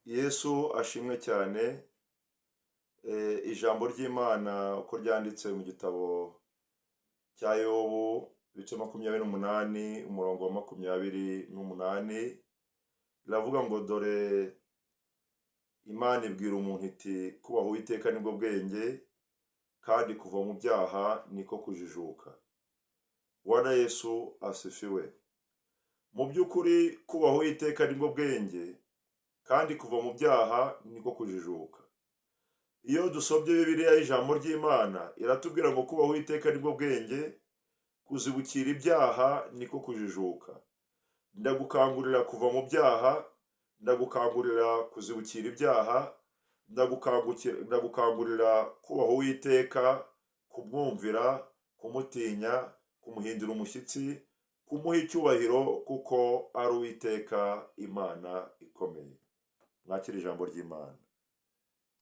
Yesu ashimwe cyane. Ijambo ry'Imana uko ryanditse mu gitabo cya Yobu ibice 28 umurongo wa 28 riravuga ngo dore Imana ibwira umuntu iti kubaha Uwiteka nibwo bwenge kandi kuva mu byaha niko kujijuka. Bwana Yesu asifiwe. Mu by'ukuri kubaha Uwiteka nibwo bwenge kandi kuva mu byaha niko kujijuka. Iyo dusobye Bibiliya y'ijambo ry'Imana iratubwira ngo kubaha Uwiteka nibwo bwenge, kuzibukira ibyaha niko kujijuka. Ndagukangurira kuva mu byaha, ndagukangurira kuzibukira ibyaha, ndagukangurira kubaha Uwiteka, kumwumvira, kumutinya, kumuhindura umushyitsi, kumuha icyubahiro kuko ari Uwiteka Imana ikomeye. Mwakire ijambo ry'Imana.